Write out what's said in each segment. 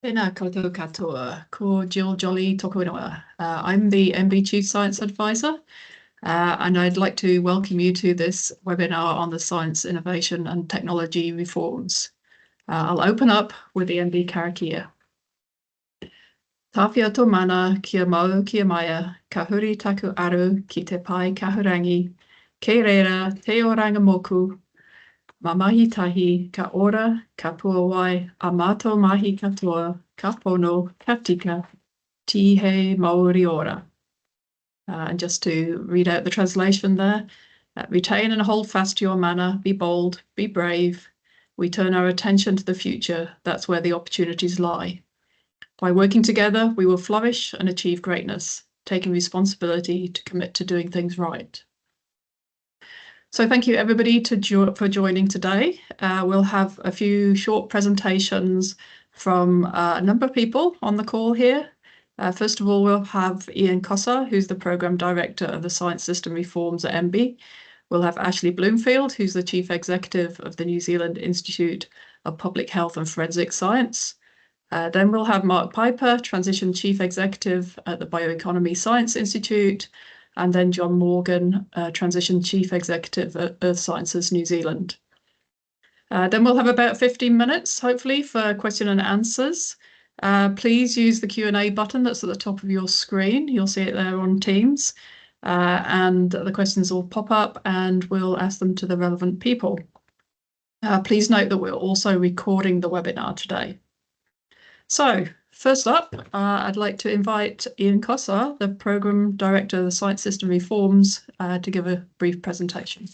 Tēnā koutou katoa, ko Jill Jolly tōku ingoa. I'm the MB Chief Science Advisor, and I'd like to welcome you to this webinar on the science, innovation and technology reforms. I'll open up with the MB karakia. Tawhia tō mana kia mau kia maia, ka huri taku aru ki te pai kahurangi, kei reira te oranga moku, ma mahi tahi, ka ora, ka puawai, a mātou mahi katoa, ka pono, ka tika, tihe maori ora. And just to read out the translation there, retain and hold fast to your manner, be bold, be brave. We turn our attention to the future, that's where the opportunities lie. By working together, we will flourish and achieve greatness, taking responsibility to commit to doing things right. So thank you everybody for joining today. We'll have a few short presentations from a number of people on the call here. First of all, we'll have Iain Cossar, who's the Programme Director of the Science System Reforms at MB. We'll have Ashley Bloomfield, who's the Chief Executive of the New Zealand Institute of Public Health and Forensic Science. Then we'll have Mark Piper, Transition Chief Executive at the Bioeconomy Science Institute, and then John Morgan, Transition Chief Executive at Earth Sciences New Zealand. Then we'll have about 15 minutes, hopefully, for question and answers. Please use the Q&A button that's at the top of your screen. You'll see it there on Teams. And the questions will pop up and we'll ask them to the relevant people. Please note that we're also recording the webinar today. So, first up, I'd like to invite Iain Cossar, the Programme Director of the Science System Reforms, to give a brief presentation.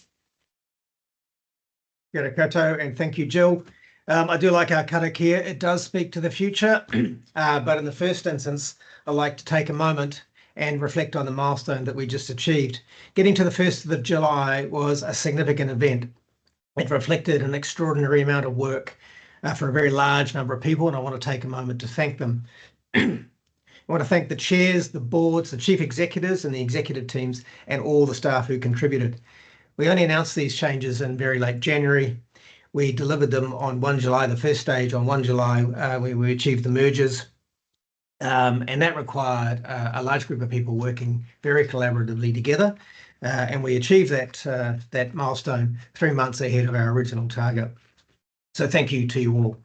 Kia ora koutou, and thank you, Jill. I do like our karakia. It does speak to the future, but in the first instance, I'd like to take a moment and reflect on the milestone that we just achieved. Getting to the 1st of July was a significant event. It reflected an extraordinary amount of work for a very large number of people, and I want to take a moment to thank them. I want to thank the chairs, the boards, the chief executives and the executive teams, and all the staff who contributed. We only announced these changes in very late January. We delivered them on 1 July, the first stage on 1 July, we achieved the mergers. And that required a large group of people working very collaboratively together. And we achieved that milestone 3 months ahead of our original target. So thank you to you all.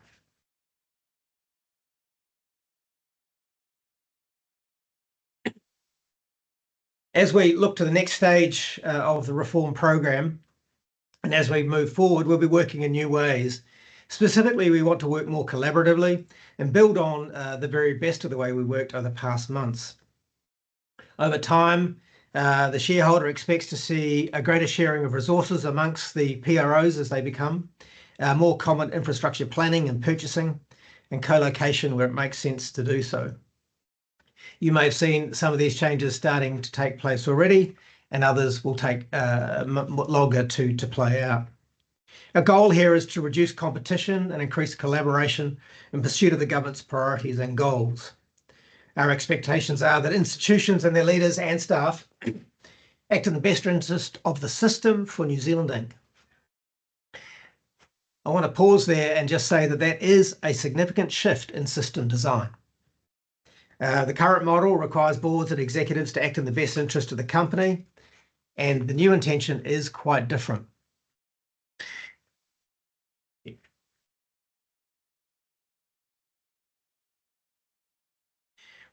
As we look to the next stage of the reform program, and as we move forward, we'll be working in new ways. Specifically, we want to work more collaboratively and build on the very best of the way we worked over the past months. Over time, the shareholder expects to see a greater sharing of resources amongst the PROs as they become, more common infrastructure planning and purchasing, and co-location where it makes sense to do so. You may have seen some of these changes starting to take place already, and others will take longer to play out. Our goal here is to reduce competition and increase collaboration in pursuit of the government's priorities and goals. Our expectations are that institutions and their leaders and staff act in the best interest of the system for New Zealand Inc. I want to pause there and just say that that is a significant shift in system design. The current model requires boards and executives to act in the best interest of the company, and the new intention is quite different.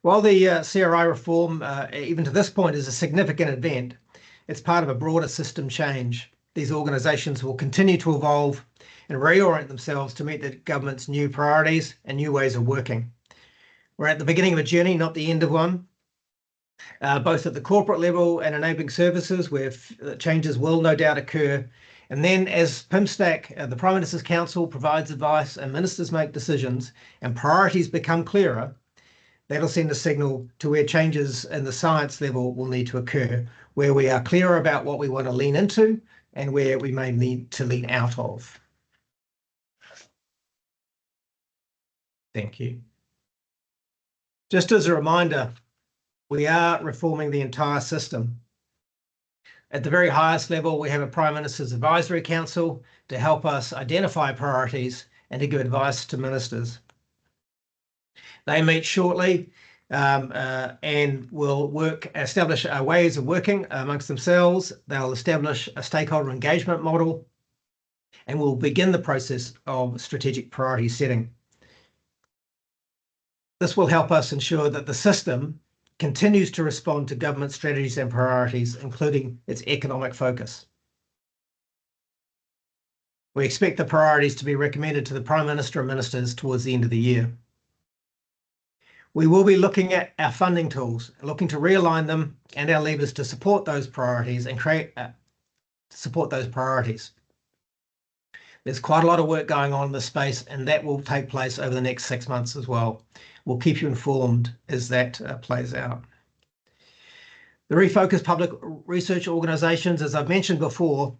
While the CRI reform, even to this point, is a significant event, it's part of a broader system change. These organisations will continue to evolve and reorient themselves to meet the government's new priorities and new ways of working. We're at the beginning of a journey, not the end of one, both at the corporate level and enabling services where changes will no doubt occur. And then as PIMSTAC, the Prime Minister's Council, provides advice and ministers make decisions and priorities become clearer, that'll send a signal to where changes in the science level will need to occur, where we are clearer about what we want to lean into and where we may need to lean out of. Thank you. Just as a reminder, we are reforming the entire system. At the very highest level, we have a Prime Minister's Advisory Council to help us identify priorities and to give advice to ministers. They meet shortly and will establish ways of working amongst themselves. They'll establish a stakeholder engagement model and will begin the process of strategic priority setting. This will help us ensure that the system continues to respond to government strategies and priorities, including its economic focus. We expect the priorities to be recommended to the Prime Minister and Ministers towards the end of the year. We will be looking at our funding tools, looking to realign them and our levers to support those priorities and support those priorities. There's quite a lot of work going on in this space, and that will take place over the next 6 months as well. We'll keep you informed as that plays out. The refocused public research organisations, as I've mentioned before,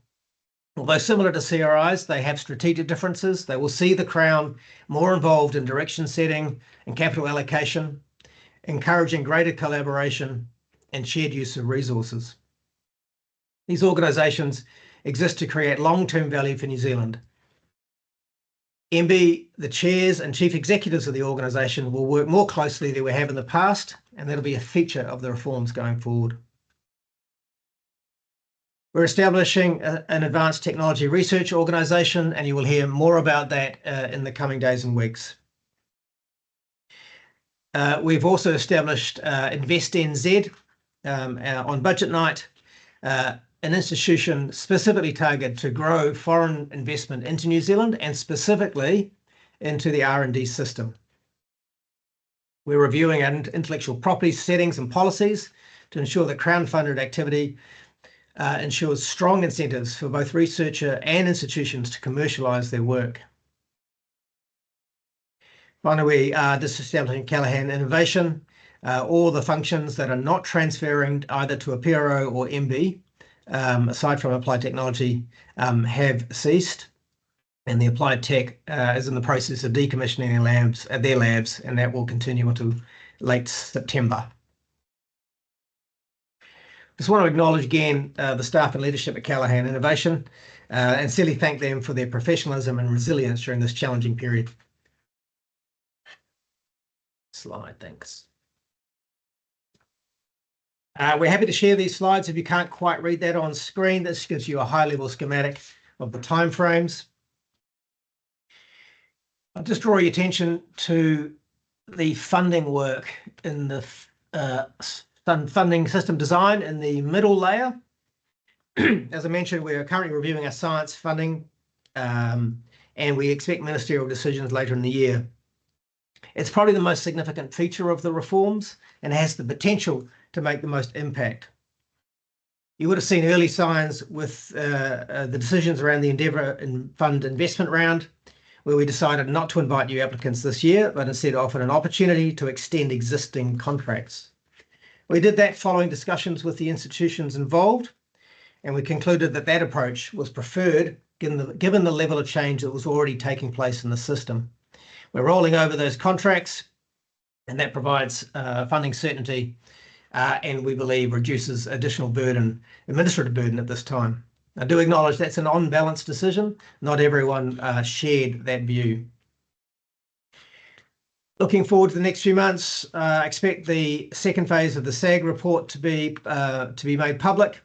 although similar to CRIs, they have strategic differences. They will see the Crown more involved in direction setting and capital allocation, encouraging greater collaboration and shared use of resources. These organisations exist to create long-term value for New Zealand. MB, the chairs and chief executives of the organisation, will work more closely than we have in the past, and that'll be a feature of the reforms going forward. We're establishing an advanced technology research organisation, and you will hear more about that in the coming days and weeks. We've also established Invest NZ on budget night, an institution specifically targeted to grow foreign investment into New Zealand and specifically into the R&D system. We're reviewing our intellectual property settings and policies to ensure that Crown-funded activity ensures strong incentives for both researcher and institutions to commercialise their work. Finally, we are disestablishing Callaghan Innovation. All the functions that are not transferring either to a PRO or MB, aside from applied technology, have ceased, and the applied tech is in the process of decommissioning their labs, and that will continue until late September. Just want to acknowledge again the staff and leadership at Callaghan Innovation and sincerely thank them for their professionalism and resilience during this challenging period. Slide, thanks. We're happy to share these slides. If you can't quite read that on screen, this gives you a high-level schematic of the timeframes. I'll just draw your attention to the funding work in the funding system design in the middle layer. As I mentioned, we are currently reviewing our science funding, and we expect ministerial decisions later in the year. It's probably the most significant feature of the reforms and has the potential to make the most impact. You would have seen early signs with the decisions around the Endeavour Fund investment round, where we decided not to invite new applicants this year, but instead offered an opportunity to extend existing contracts. We did that following discussions with the institutions involved, and we concluded that that approach was preferred given the level of change that was already taking place in the system. We're rolling over those contracts, and that provides funding certainty and we believe reduces additional burden, administrative burden at this time. I do acknowledge that's an on-balance decision. Not everyone shared that view. Looking forward to the next few months, I expect the second phase of the SAG report to be made public.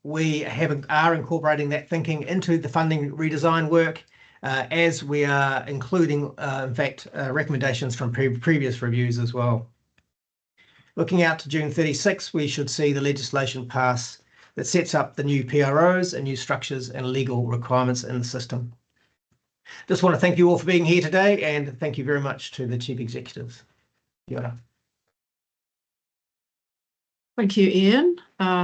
We are incorporating that thinking into the funding redesign work as we are including, in fact, recommendations from previous reviews as well. Looking out to June 36, we should see the legislation pass that sets up the new PROs and new structures and legal requirements in the system. Just want to thank you all for being here today, and thank you very much to the chief executives. Yeah. Thank you, Iain.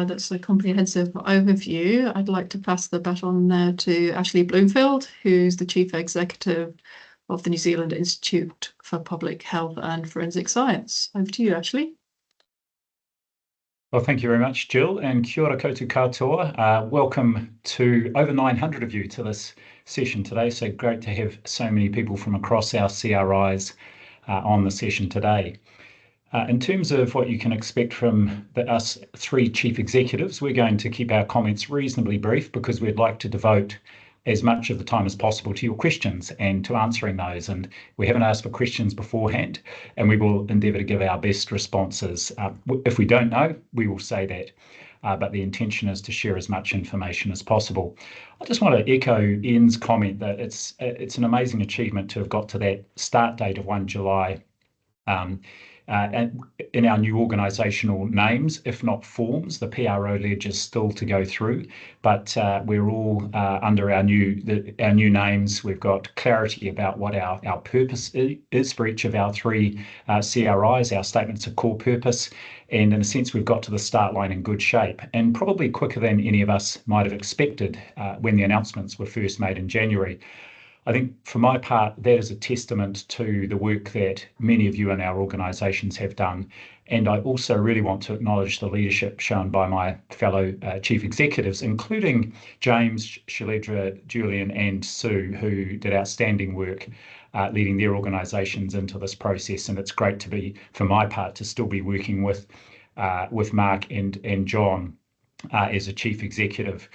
That's a comprehensive overview. I'd like to pass the baton now to Ashley Bloomfield, who's the Chief Executive of the New Zealand Institute for Public Health and Forensic Science. Over to you, Ashley. Well, thank you very much, Jill, and kia ora koutou katoa. Welcome to over 900 of you to this session today. So great to have so many people from across our CRIs on the session today. In terms of what you can expect from us three chief executives, we're going to keep our comments reasonably brief because we'd like to devote as much of the time as possible to your questions and to answering those. And we haven't asked for questions beforehand, and we will endeavour to give our best responses. If we don't know, we will say that, but the intention is to share as much information as possible. I just want to echo Ian's comment that it's an amazing achievement to have got to that start date of 1 July and in our new organisational names, if not forms. The PRO ledger is still to go through, but we're all under our new names. We've got clarity about what our purpose is for each of our 3 CRIs, our statements of core purpose, and in a sense we've got to the start line in good shape, and probably quicker than any of us might have expected when the announcements were first made in January. I think for my part, that is a testament to the work that many of you in our organisations have done. And I also really want to acknowledge the leadership shown by my fellow chief executives, including James, Shaledra, Julian and Sue, who did outstanding work leading their organisations into this process. And it's great to be, for my part, to still be working with Mark and John as a chief executive.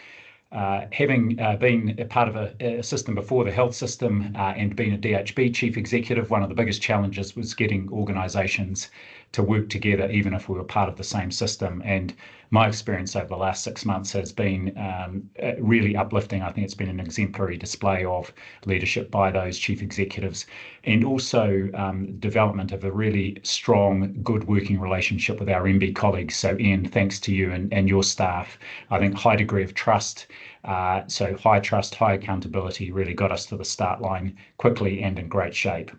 Having been a part of a system before, the health system, and being a DHB chief executive, one of the biggest challenges was getting organisations to work together, even if we were part of the same system. And my experience over the last 6 months has been really uplifting. I think it's been an exemplary display of leadership by those chief executives, and also development of a really strong, good working relationship with our MB colleagues. So Iain, thanks to you and your staff. I think high degree of trust, so high trust, high accountability really got us to the start line quickly and in great shape.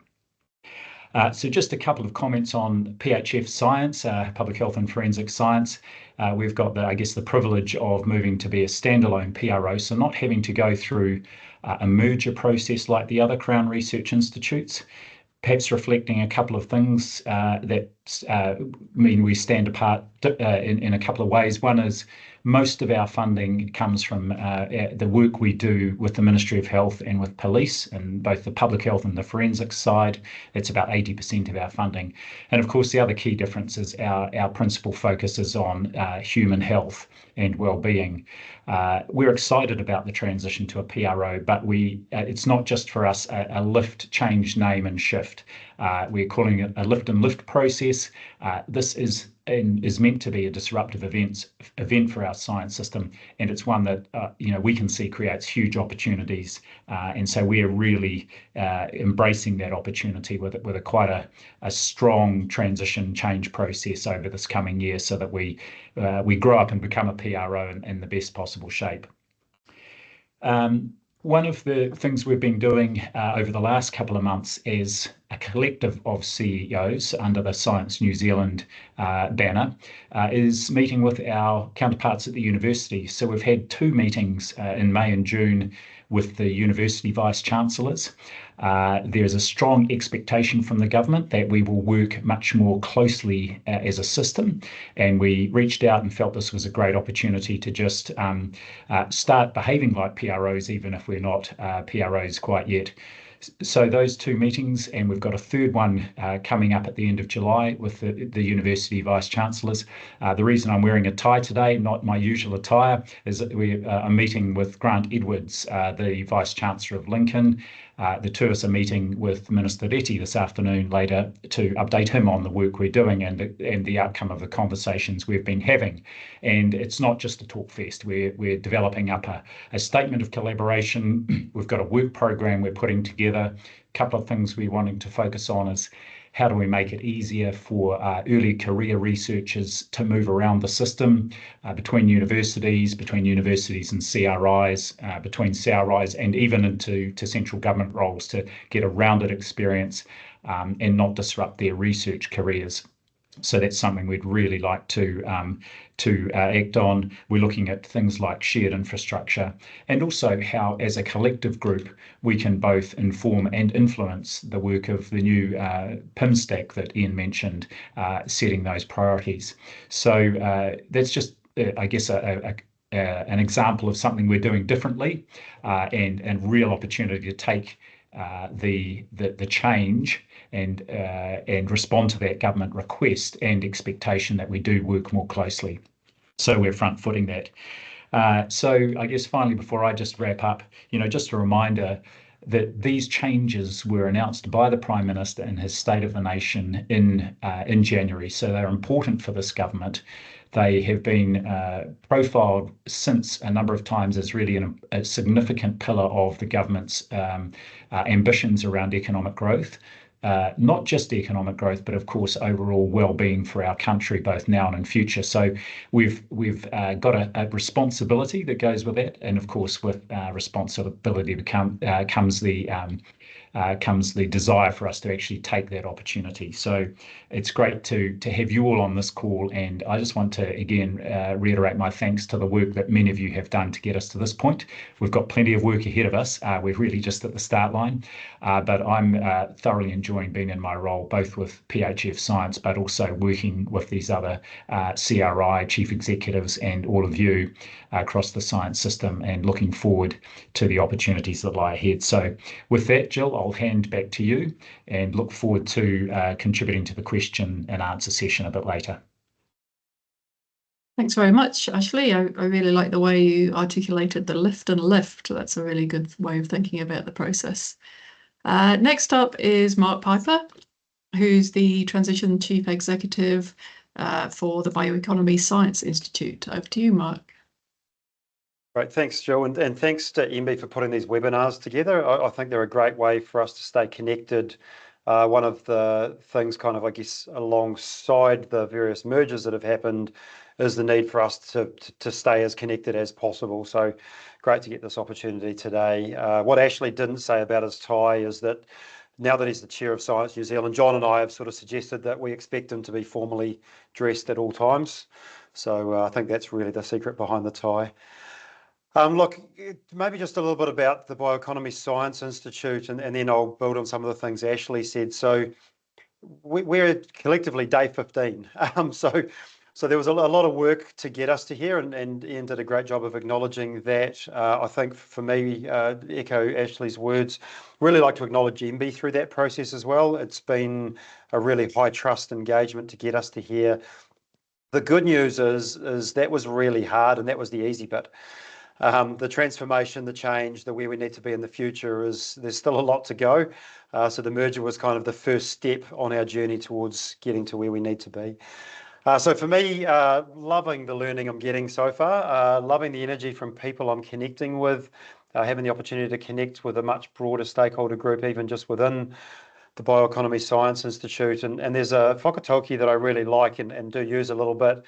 So just a couple of comments on PHF science, public health and forensic science. We've got the privilege of moving to be a standalone PRO, so not having to go through a merger process like the other Crown Research Institutes, perhaps reflecting a couple of things that mean we stand apart in a couple of ways. One is most of our funding comes from the work we do with the Ministry of Health and with police, and both the public health and the forensics side. That's about 80% of our funding. And of course, the other key difference is our principal focus is on human health and well-being. We're excited about the transition to a PRO, but it's not just for us a lift, change, name and shift. We're calling it a lift and lift process. This is meant to be a disruptive event for our science system, and it's one that we can see creates huge opportunities, and so we're really embracing that opportunity with quite a strong transition change process over this coming year, so that we grow up and become a PRO in the best possible shape. One of the things we've been doing over the last couple of months is a collective of CEOs under the Science New Zealand banner is meeting with our counterparts at the university. So we've had 2 meetings in May and June with the university vice-chancellors. There's a strong expectation from the government that we will work much more closely as a system, and we reached out and felt this was a great opportunity to just start behaving like PROs, even if we're not PROs quite yet. So those 2 meetings, and we've got a third one coming up at the end of July with the university vice-chancellors. The reason I'm wearing a tie today, not my usual attire, is that we are meeting with Grant Edwards, the vice-chancellor of Lincoln. The 2 of us are meeting with Minister Reti this afternoon later to update him on the work we're doing and the outcome of the conversations we've been having. And it's not just a talk fest. We're developing up a statement of collaboration. We've got a work program we're putting together. A couple of things we're wanting to focus on is how do we make it easier for early career researchers to move around the system between universities and CRIs, between CRIs and even into central government roles, to get a rounded experience and not disrupt their research careers. So that's something we'd really like to act on. We're looking at things like shared infrastructure, and also how, as a collective group, we can both inform and influence the work of the new PIM stack that Iain mentioned, setting those priorities. So that's just, I guess, an example of something we're doing differently, and real opportunity to take the change and respond to that government request and expectation that we do work more closely. So we're front-footing that. So I guess finally, before I just wrap up, just a reminder that these changes were announced by the Prime Minister in his State of the Nation in January. So they're important for this government. They have been profiled since a number of times as really a significant pillar of the government's ambitions around economic growth. Not just economic growth, but of course overall well-being for our country, both now and in future. So we've got a responsibility that goes with that, and of course with responsibility comes the desire for us to actually take that opportunity. So it's great to have you all on this call, and I just want to again reiterate my thanks to the work that many of you have done to get us to this point. We've got plenty of work ahead of us. We're really just at the start line, but I'm thoroughly enjoying being in my role, both with PHF Science, but also working with these other CRI chief executives and all of you across the science system, and looking forward to the opportunities that lie ahead. So with that, Jill, I'll hand back to you and look forward to contributing to the question and answer session a bit later. Thanks very much, Ashley. I really like the way you articulated the lift and lift. That's a really good way of thinking about the process. Next up is Mark Piper, who's the Transition Chief Executive for the Bioeconomy Science Institute. Over to you, Mark. Great, thanks, Jill, and thanks to MBIE for putting these webinars together. I think they're a great way for us to stay connected. One of the things kind of, I guess, alongside the various mergers that have happened is the need for us to stay as connected as possible. So great to get this opportunity today. What Ashley didn't say about his tie is that now that he's the Chair of Science New Zealand, John and I have sort of suggested that we expect him to be formally dressed at all times. So I think that's really the secret behind the tie. Look, maybe just a little bit about the Bioeconomy Science Institute, and then I'll build on some of the things Ashley said. So we're collectively day 15. So there was a lot of work to get us to here, and Iain did a great job of acknowledging that. I think for me, echo Ashley's words, really like to acknowledge MBIE through that process as well. It's been a really high trust engagement to get us to here. The good news is that was really hard, and that was the easy bit. The transformation, the change, the where we need to be in the future there's still a lot to go. So the merger was kind of the first step on our journey towards getting to where we need to be. So for me, loving the learning I'm getting so far, loving the energy from people I'm connecting with, having the opportunity to connect with a much broader stakeholder group, even just within the Bioeconomy Science Institute. And there's a whakatauki that I really like and do use a little bit,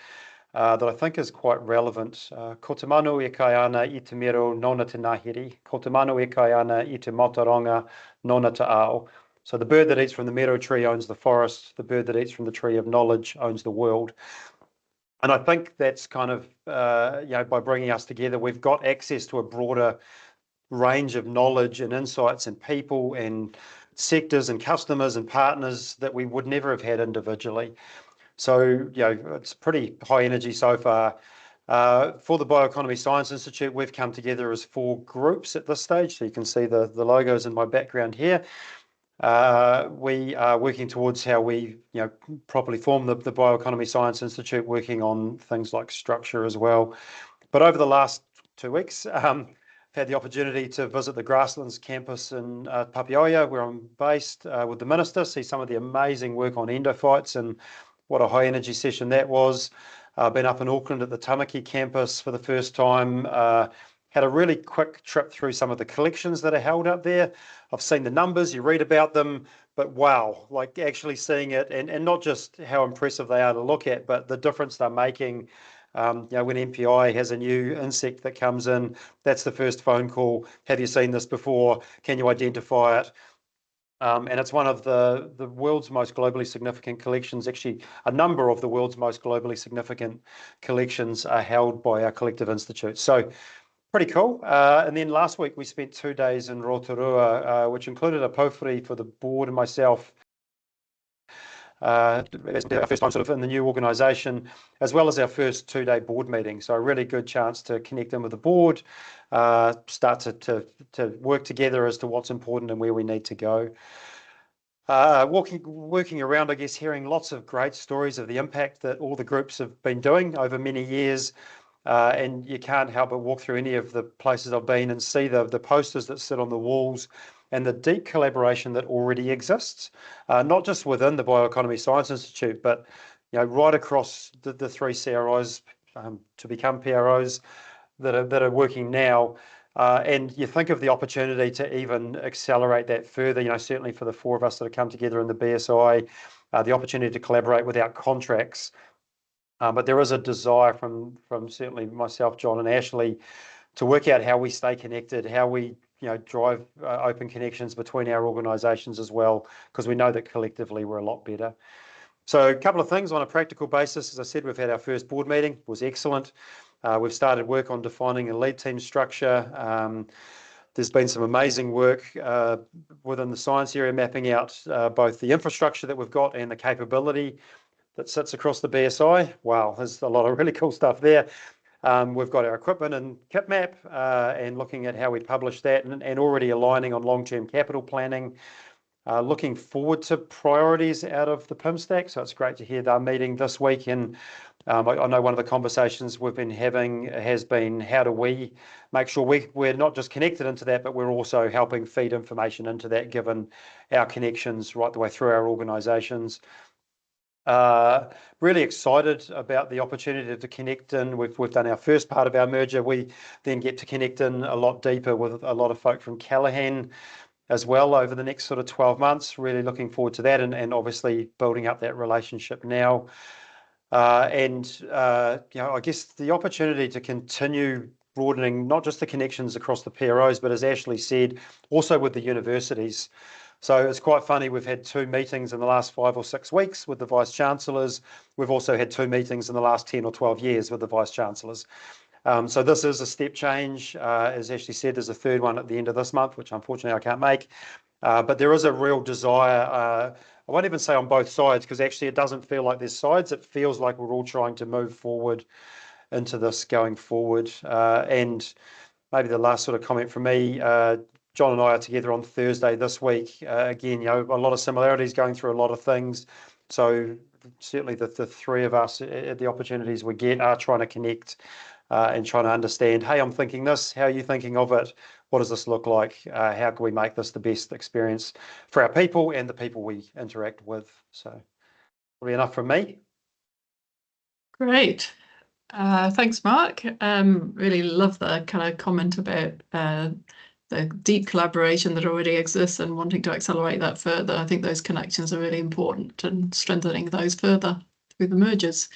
that I think is quite relevant. Ko te manu e kai ana I te mero nona te ngāhiri, ko te manu e kai ana I te mataronga nona te ao. So the bird that eats from the mero tree owns the forest, the bird that eats from the tree of knowledge owns the world. And I think that's kind of, by bringing us together, we've got access to a broader range of knowledge and insights and people and sectors and customers and partners that we would never have had individually. So, it's pretty high energy so far. For the Bioeconomy Science Institute, we've come together as 4 groups at this stage. So you can see the logos in my background here. We are working towards how we, properly form the Bioeconomy Science Institute, working on things like structure as well. But over the last 2 weeks, I've had the opportunity to visit the Grasslands campus in Papeoia, where I'm based, with the Minister, see some of the amazing work on endophytes, and what a high energy session that was. Been up in Auckland at the Tamaki campus for the first time. Had a really quick trip through some of the collections that are held up there. I've seen the numbers, you read about them, but wow, like actually seeing it, and not just how impressive they are to look at, but the difference they're making. When MPI has a new insect that comes in, that's the first phone call. Have you seen this before? Can you identify it? And it's one of the world's most globally significant collections. Actually, a number of the world's most globally significant collections are held by our collective institutes. So pretty cool. And then last week we spent 2 days in Rotorua, which included a pōwhiri for the board and myself. Our first time sort of in the new organisation, as well as our first 2-day board meeting. So a really good chance to connect in with the board, start to work together as to what's important and where we need to go. Working around, I guess, hearing lots of great stories of the impact that all the groups have been doing over many years. and you can't help but walk through any of the places I've been and see the posters that sit on the walls and the deep collaboration that already exists, not just within the Bioeconomy Science Institute, but right across the three CRIs to become PROs that are working now. And you think of the opportunity to even accelerate that further, certainly for the four of us that have come together in the BSI, the opportunity to collaborate without contracts. But there is a desire from certainly myself, John and Ashley, to work out how we stay connected, how we drive open connections between our organisations as well, because we know that collectively we're a lot better. So a couple of things on a practical basis. As I said, we've had our first board meeting. It was excellent. We've started work on defining a lead team structure. There's been some amazing work within the science area, mapping out both the infrastructure that we've got and the capability that sits across the BSI. Wow, there's a lot of really cool stuff there. We've got our equipment and kit map and looking at how we publish that and already aligning on long-term capital planning. Looking forward to priorities out of the PIM stack. So it's great to hear they're meeting this week. And I know one of the conversations we've been having has been, how do we make sure we're not just connected into that, but we're also helping feed information into that, given our connections right the way through our organisations. Really excited about the opportunity to connect in. We've done our first part of our merger. We then get to connect in a lot deeper with a lot of folk from Callaghan as well over the next sort of 12 months. Really looking forward to that and obviously building up that relationship now. I guess the opportunity to continue broadening not just the connections across the PROs, but as Ashley said, also with the universities. So it's quite funny, we've had 2 meetings in the last 5 or 6 weeks with the Vice-Chancellors. We've also had 2 meetings in the last 10 or 12 years with the Vice-Chancellors. So this is a step change. As Ashley said, there's a third one at the end of this month, which unfortunately I can't make. But there is a real desire, I won't even say on both sides, because actually it doesn't feel like there's sides. It feels like we're all trying to move forward into this going forward. And maybe the last sort of comment from me, John and I are together on Thursday this week. Again, a lot of similarities, going through a lot of things. So certainly the three of us, the opportunities we get, are trying to connect and trying to understand, hey, I'm thinking this, how are you thinking of it? What does this look like? How can we make this the best experience for our people and the people we interact with? So probably enough from me. Great. Thanks, Mark. Really love the kind of comment about the deep collaboration that already exists and wanting to accelerate that further. I think those connections are really important and strengthening those further through the mergers.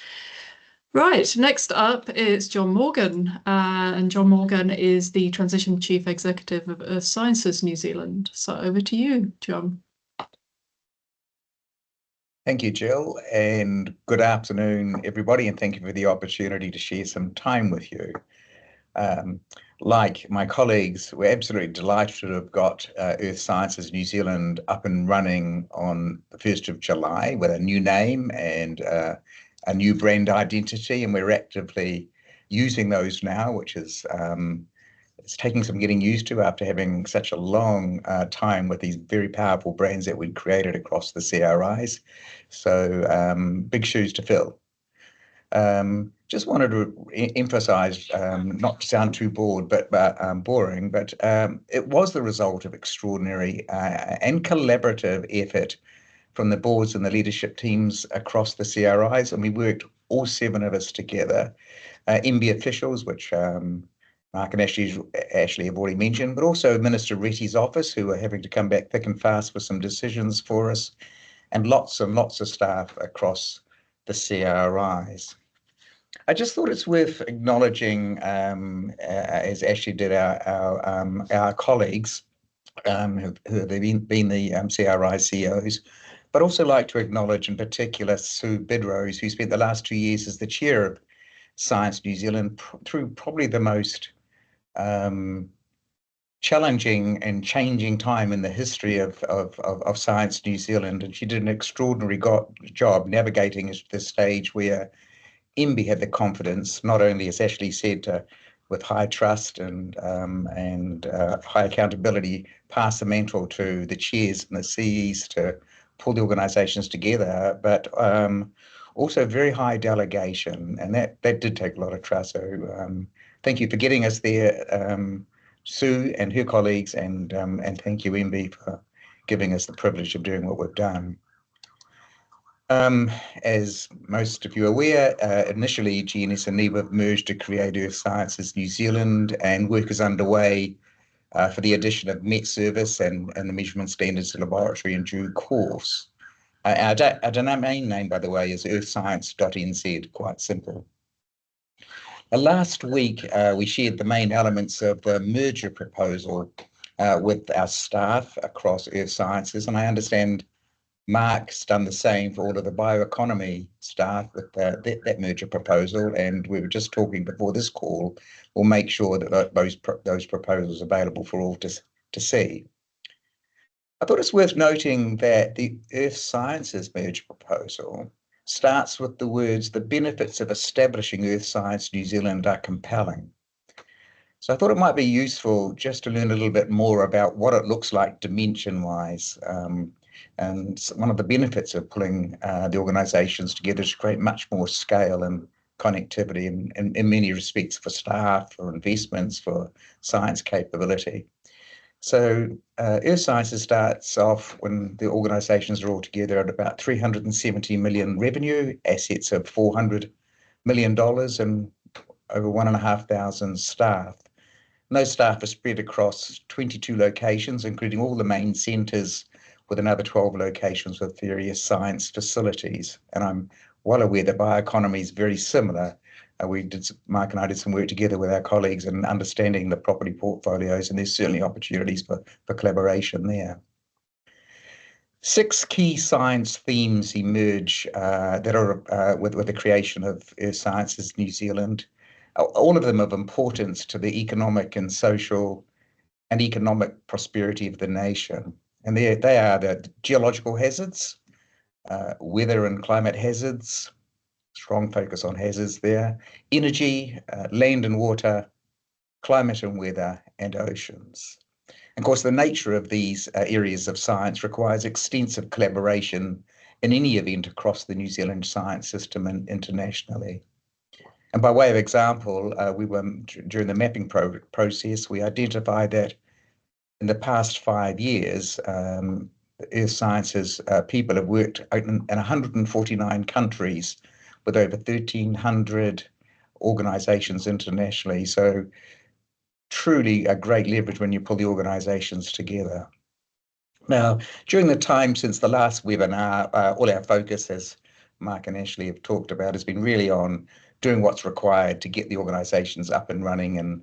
Right, next up is John Morgan, and John Morgan is the Transition Chief Executive of Earth Sciences New Zealand. So over to you, John. Thank you, Jill, and good afternoon, everybody, and thank you for the opportunity to share some time with you. Like my colleagues, we're absolutely delighted to have got Earth Sciences New Zealand up and running on the 1st of July with a new name and a new brand identity, and we're actively using those now, which is it's taking some getting used to after having such a long time with these very powerful brands that we've created across the CRIs. So big shoes to fill. Just wanted to emphasize, not to sound too boring, but it was the result of extraordinary and collaborative effort from the boards and the leadership teams across the CRIs, and we worked, all 7 of us together, MBIE officials, which Mark and Ashley have already mentioned, but also Minister Retty's office, who are having to come back thick and fast with some decisions for us, and lots of staff across the CRIs. I just thought it's worth acknowledging, as Ashley did, our colleagues who have been the CRI CEOs, but also like to acknowledge in particular Sue Bidrose, who spent the last 2 years as the chair of Science New Zealand through probably the most challenging and changing time in the history of Science New Zealand. And she did an extraordinary job navigating this stage where MBIE had the confidence, not only, as Ashley said, with high trust and high accountability, pass the mantle to the chairs and the CEs to pull the organisations together, but Also very high delegation, and that did take a lot of trust. So thank you for getting us there, Sue and her colleagues, and thank you, MB, for giving us the privilege of doing what we've done. As most of you are aware, initially GNS and NIWA merged to create Earth Sciences New Zealand, and work is underway for the addition of Met Service and the Measurement Standards Laboratory in due course. Our domain name, by the way, is earthscience.nz, quite simple. Last week, we shared the main elements of the merger proposal with our staff across Earth Sciences, and I understand Mark's done the same for all of the bioeconomy staff with that merger proposal, and we were just talking before this call. We'll make sure that those proposals are available for all to see. I thought it's worth noting that the Earth Sciences merger proposal starts with the words, "The benefits of establishing Earth Science New Zealand are compelling." So I thought it might be useful just to learn a little bit more about what it looks like dimension-wise. And one of the benefits of pulling the organisations together is to create much more scale and connectivity in many respects for staff, for investments, for science capability. So Earth Sciences starts off when the organisations are all together at about 370 million revenue, assets of $400 million, and over 1,500 staff. And those staff are spread across 22 locations, including all the main centres, with another 12 locations with various science facilities. And I'm well aware that bioeconomy is very similar. Mark and I did some work together with our colleagues in understanding the property portfolios, and there's certainly opportunities for collaboration there. 6 key science themes emerge that are with the creation of Earth Sciences New Zealand. All of them of importance to the economic and social and economic prosperity of the nation. And they are the geological hazards, weather and climate hazards, strong focus on hazards there, energy, land and water, climate and weather, and oceans. And of course, the nature of these areas of science requires extensive collaboration in any event across the New Zealand science system and internationally. And by way of example, during the mapping process, we identified that in the past 5 years, Earth Sciences people have worked in 149 countries with over 1,300 organisations internationally. So truly a great leverage when you pull the organisations together. Now, during the time since the last webinar, all our focus, as Mark and Ashley have talked about, has been really on doing what's required to get the organisations up and running in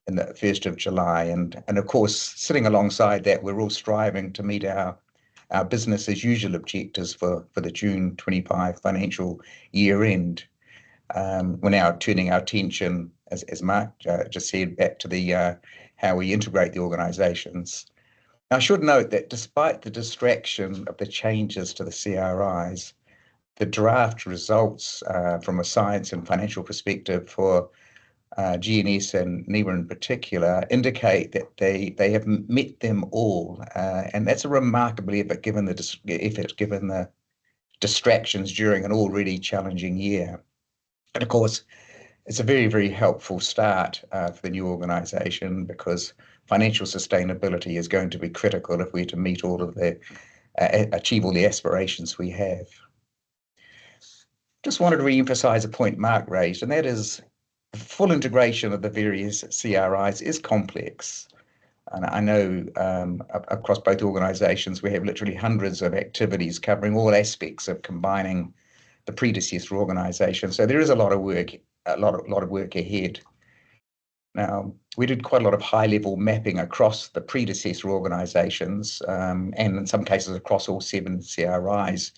the 1st of July. And of course, sitting alongside that, we're all striving to meet our business as usual objectives for the June 25 financial year end. We're now turning our attention, as Mark just said, back to the how we integrate the organisations. Now, I should note that despite the distraction of the changes to the CRIs, the draft results from a science and financial perspective for GNS and NIWA in particular indicate that they have met them all, and that's a remarkable effort given the distractions during an already challenging year. And of course, it's a very, very helpful start for the new organisation, because financial sustainability is going to be critical if we're to meet all of achieve all the aspirations we have. Just wanted to re-emphasise a point Mark raised, and that is the full integration of the various CRIs is complex. And I know across both organisations, we have literally hundreds of activities covering all aspects of combining the predecessor organisation. So there is a lot of work, a lot of work ahead. Now, we did quite a lot of high-level mapping across the predecessor organisations, and in some cases across all 7 CRIs,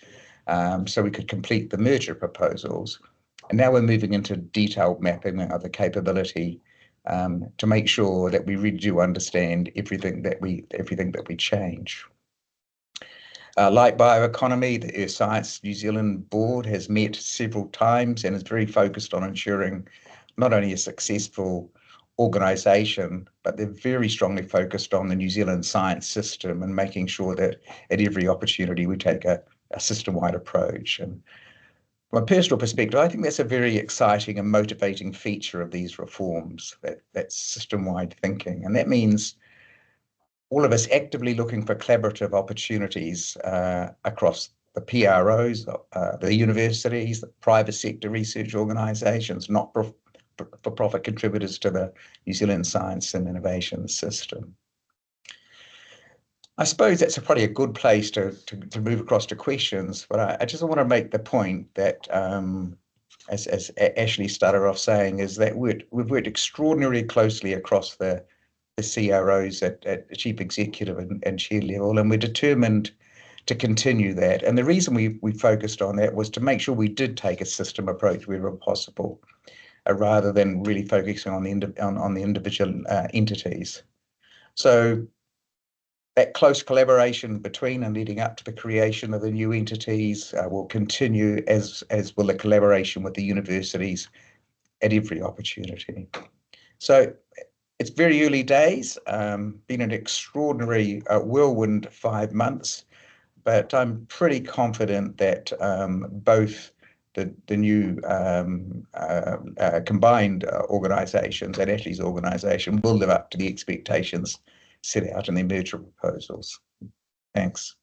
so we could complete the merger proposals. And now we're moving into detailed mapping of the capability to make sure that we really do understand everything that we change. Like bioeconomy, the Earth Science New Zealand board has met several times and is very focused on ensuring not only a successful organisation, but they're very strongly focused on the New Zealand science system and making sure that at every opportunity we take a system-wide approach. And From a personal perspective, I think that's a very exciting and motivating feature of these reforms, that system-wide thinking. And that means all of us actively looking for collaborative opportunities across the PROs, the universities, the private sector research organisations, not-for-profit contributors to the New Zealand science and innovation system. I suppose that's probably a good place to move across to questions, but I just want to make the point that, as Ashley started off saying, is that we've worked extraordinarily closely across the CROs at chief executive and chair level, and we're determined to continue that. And the reason we focused on that was to make sure we did take a system approach wherever possible, rather than really focusing on the individual entities. So that close collaboration between and leading up to the creation of the new entities will continue, as will the collaboration with the universities at every opportunity. So it's very early days, been an extraordinary whirlwind 5 months, but I'm pretty confident that both the new combined organisations and Ashley's organisation will live up to the expectations set out in the merger proposals. Thanks.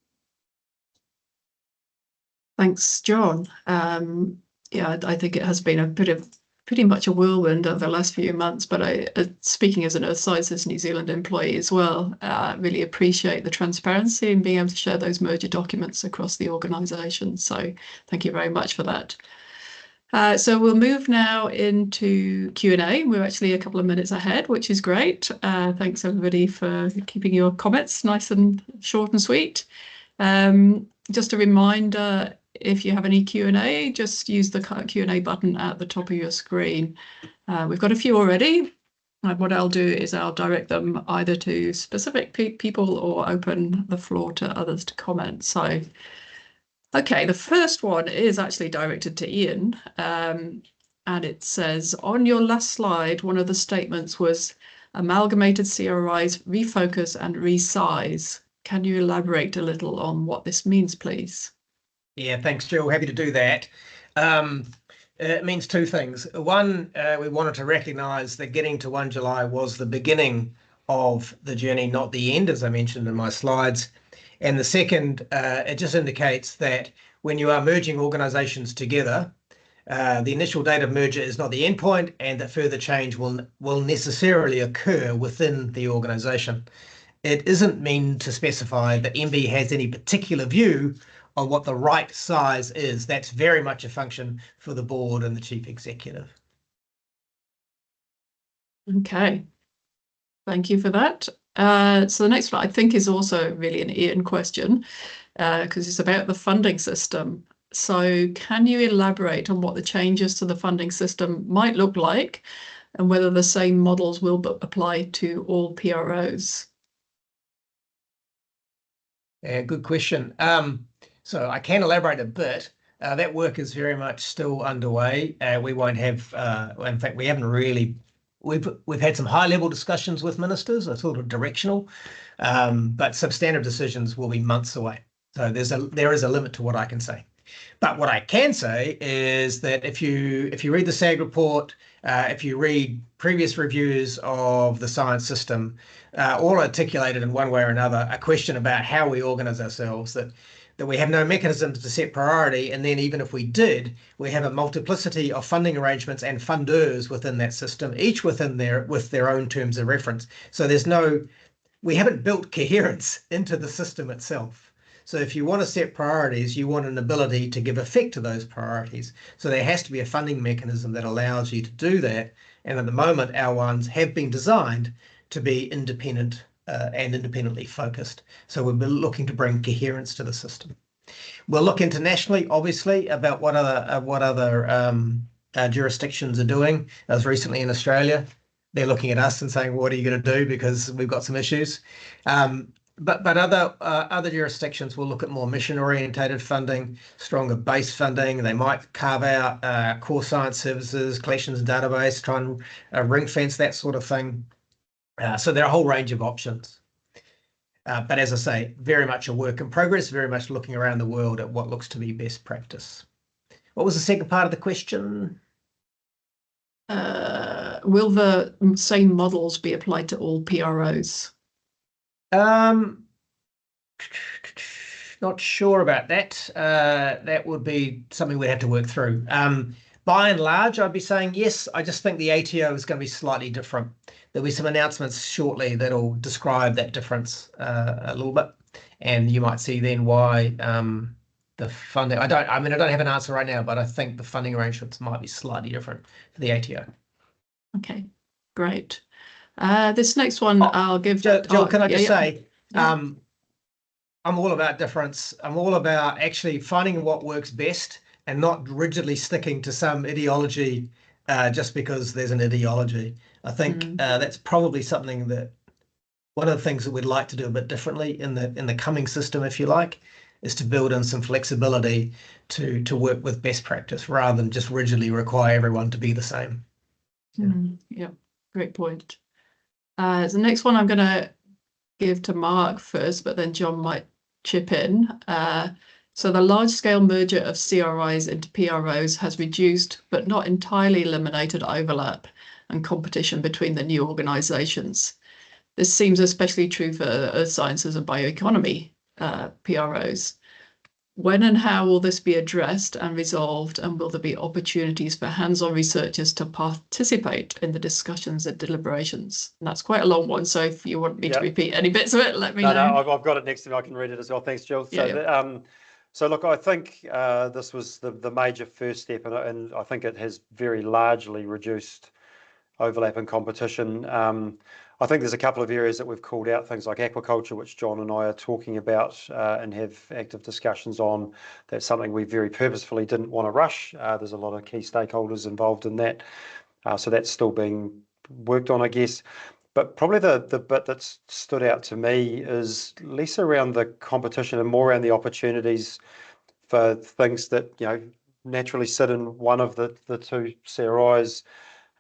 Thanks, John. Yeah, I think it has been a bit of pretty much a whirlwind over the last few months, but speaking as an Earth Sciences New Zealand employee as well, really appreciate the transparency and being able to share those merger documents across the organisation. So thank you very much for that. So we'll move now into Q&A. We're actually a couple of minutes ahead, which is great. Thanks everybody for keeping your comments nice and short and sweet. Just a reminder, if you have any Q&A, just use the Q&A button at the top of your screen. We've got a few already. What I'll do is I'll direct them either to specific people or open the floor to others to comment. So, okay, the first one is actually directed to Iain, and it says, on your last slide, one of the statements was amalgamated CRIs refocus and resize. Can you elaborate a little on what this means, please? Yeah, thanks, Jill. Happy to do that. It means two things. One, we wanted to recognise that getting to 1 July was the beginning of the journey, not the end, as I mentioned in my slides. And the second, it just indicates that when you are merging organisations together, the initial date of merger is not the end point, and that further change will necessarily occur within the organisation. It isn't meant to specify that MB has any particular view on what the right size is. That's very much a function for the board and the chief executive. Okay, thank you for that. So the next one I think is also really an Iain question, because it's about the funding system. So can you elaborate on what the changes to the funding system might look like and whether the same models will apply to all PROs? Yeah, good question. So I can elaborate a bit. That work is very much still underway. We won't have, in fact, we haven't really, we've had some high-level discussions with ministers, sort of directional, but substantive decisions will be months away. So there is a limit to what I can say. But what I can say is that if you read the SAG report, if you read previous reviews of the science system, all articulated in one way or another a question about how we organise ourselves, that we have no mechanisms to set priority, and then even if we did, we have a multiplicity of funding arrangements and funders within that system, each with their own terms of reference. So we haven't built coherence into the system itself. So if you want to set priorities, you want an ability to give effect to those priorities. So there has to be a funding mechanism that allows you to do that. And at the moment, our ones have been designed to be independent and independently focused. So we'll be looking to bring coherence to the system. We'll look internationally, obviously, about what other jurisdictions are doing. I was recently in Australia. They're looking at us and saying, what are you going to do? Because we've got some issues. But other jurisdictions will look at more mission-orientated funding, stronger base funding. They might carve out core science services, collections and database, try and ring-fence that sort of thing. So there are a whole range of options. But as I say, very much a work in progress, very much looking around the world at what looks to be best practice. What was the second part of the question? Will the same models be applied to all PROs? Not sure about that. That would be something we'd have to work through. By and large, I'd be saying yes. I just think the ATO is going to be slightly different. There'll be some announcements shortly that'll describe that difference a little bit, and you might see then why the funding. I don't have an answer right now, but I think the funding arrangements might be slightly different for the ATO. Okay, great. This next one I'll give. Jill, can I just say, yeah. I'm all about difference. I'm all about actually finding what works best and not rigidly sticking to some ideology just because there's an ideology. I think that's probably something that one of the things that we'd like to do a bit differently in the coming system, if you like, is to build in some flexibility to work with best practice rather than just rigidly require everyone to be the same. Yeah, great point. The next one I'm going to give to Mark first, but then John might chip in. So the large-scale merger of CRIs into PROs has reduced, but not entirely eliminated, overlap and competition between the new organisations. This seems especially true for earth sciences and bioeconomy PROs. When and how will this be addressed and resolved, and will there be opportunities for hands-on researchers to participate in the discussions and deliberations? And that's quite a long one, so if you want me to repeat any bits of it, let me know. No, I've got it next to me. I can read it as well. Thanks, Jill. So look, I think this was the major first step, and I think it has very largely reduced overlap and competition. I think there's a couple of areas that we've called out, things like aquaculture, which John and I are talking about and have active discussions on. That's something we very purposefully didn't want to rush. There's a lot of key stakeholders involved in that. So that's still being worked on, I guess. But probably the bit that's stood out to me is less around the competition and more around the opportunities for things that, naturally sit in one of the two CRIs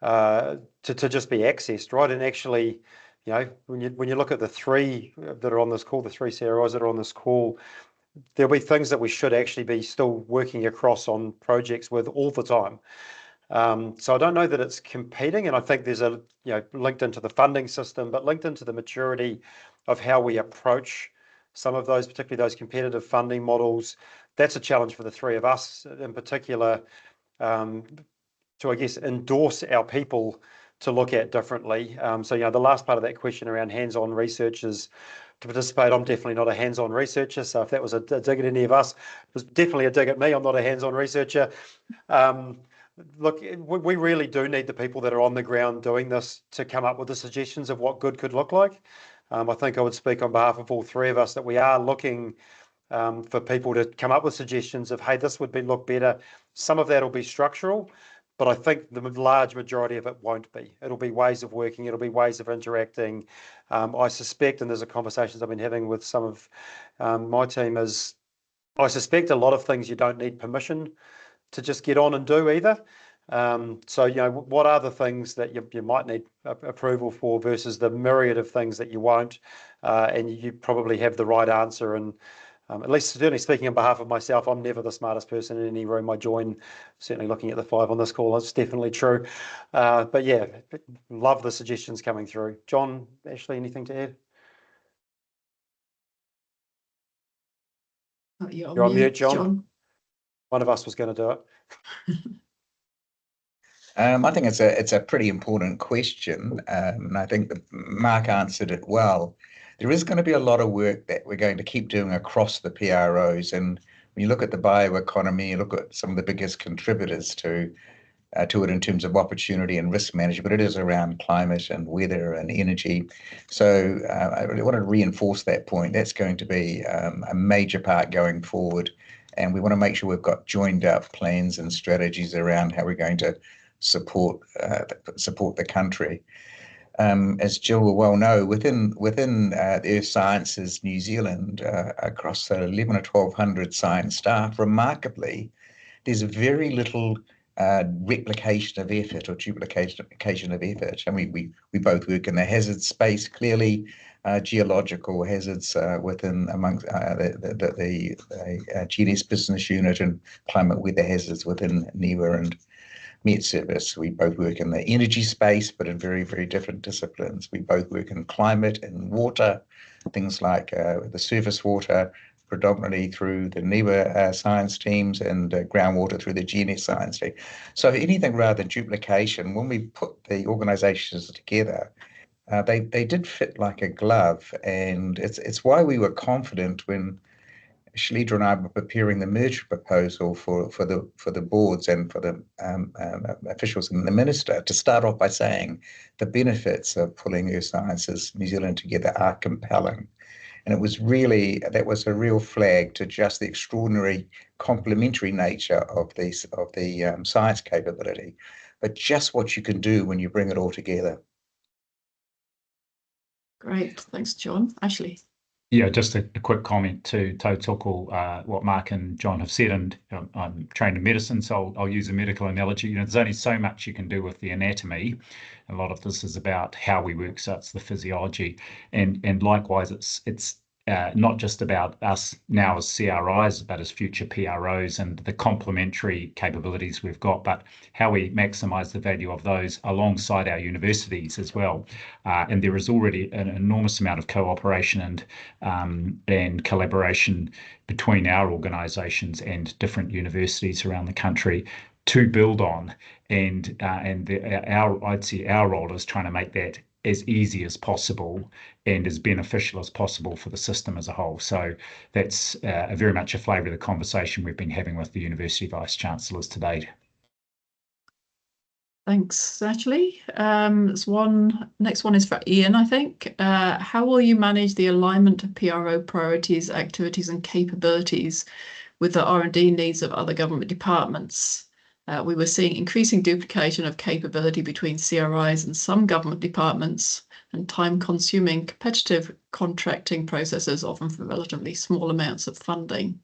to just be accessed, right? And actually, when you look at the three that are on this call, the three CRIs that are on this call, there'll be things that we should actually be still working across on projects with all the time. So I don't know that it's competing, and I think there's linked into the funding system, but linked into the maturity of how we approach some of those, particularly those competitive funding models. That's a challenge for the three of us in particular, to, I guess, endorse our people to look at differently. So, the last part of that question around hands-on researchers to participate, I'm definitely not a hands-on researcher. So if that was a dig at any of us, it was definitely a dig at me. I'm not a hands-on researcher. Look, we really do need the people that are on the ground doing this to come up with the suggestions of what good could look like. I think I would speak on behalf of all three of us that we are looking for people to come up with suggestions of, hey, this would look better. Some of that will be structural, but I think the large majority of it won't be. It'll be ways of working. It'll be ways of interacting. I suspect, and there's a conversations I've been having with some of my team, is I suspect a lot of things you don't need permission to just get on and do either. So, what are the things that you might need approval for versus the myriad of things that you won't, and you probably have the right answer. And at least certainly speaking on behalf of myself, I'm never the smartest person in any room I join. Certainly looking at the five on this call, that's definitely true. But yeah, love the suggestions coming through. John, Ashley, anything to add? You're on mute, John. One of us was going to do it. I think it's a pretty important question, and I think that Mark answered it well. There is going to be a lot of work that we're going to keep doing across the PROs, and when you look at the bioeconomy, you look at some of the biggest contributors to it in terms of opportunity and risk management, but it is around climate and weather and energy. So I really want to reinforce that point. That's going to be a major part going forward, and we want to make sure we've got joined up plans and strategies around how we're going to support the country. As Jill will well know, within the Earth Sciences New Zealand, across 11 or 1,200 science staff, remarkably, there's very little replication of effort or duplication of effort. I mean, we both work in the hazard space, clearly. geological hazards within amongst the GNS business unit and climate weather hazards within NIWA and Met Service. We both work in the energy space, but in very, very different disciplines. We both work in climate and water, things like the surface water, predominantly through the NIWA science teams, and groundwater through the GNS science team. So anything rather than duplication, when we put the organizations together, they did fit like a glove, and it's why we were confident when Shalidra and I were preparing the merger proposal for the boards and for the officials and the minister, to start off by saying the benefits of pulling Earth Sciences New Zealand together are compelling. And it was really, that was a real flag to just the extraordinary complementary nature of the science capability, but just what you can do when you bring it all together. Great, thanks, John. Ashley. Yeah, just a quick comment to tautoko what Mark and John have said, and I'm trained in medicine, so I'll use a medical analogy. There's only so much you can do with the anatomy. A lot of this is about how we work, so it's the physiology, and likewise, it's not just about us now as CRIs, but as future PROs and the complementary capabilities we've got, but how we maximise the value of those alongside our universities as well. And there is already an enormous amount of cooperation and collaboration between our organisations and different universities around the country to build on. And I'd say our role is trying to make that as easy as possible and as beneficial as possible for the system as a whole. So that's very much a flavour of the conversation we've been having with the University Vice-Chancellors to date. Thanks, Ashley. Next one is for Iain, I think. How will you manage the alignment of PRO priorities, activities and capabilities with the R&D needs of other government departments? We were seeing increasing duplication of capability between CRIs and some government departments, and time-consuming competitive contracting processes, often for relatively small amounts of funding.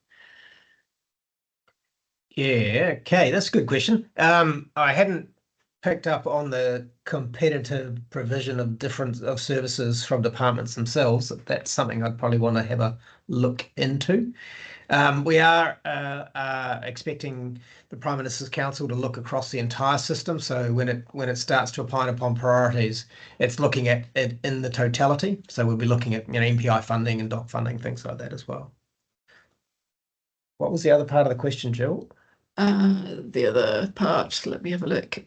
Yeah, okay, that's a good question. I hadn't picked up on the competitive provision of services from departments themselves. That's something I'd probably want to have a look into. We are expecting the Prime Minister's Council to look across the entire system. So when it starts to opine upon priorities, it's looking at it in the totality. So we'll be looking at MPI funding and DOC funding, things like that as well. What was the other part of the question, Jill? The other part, let me have a look.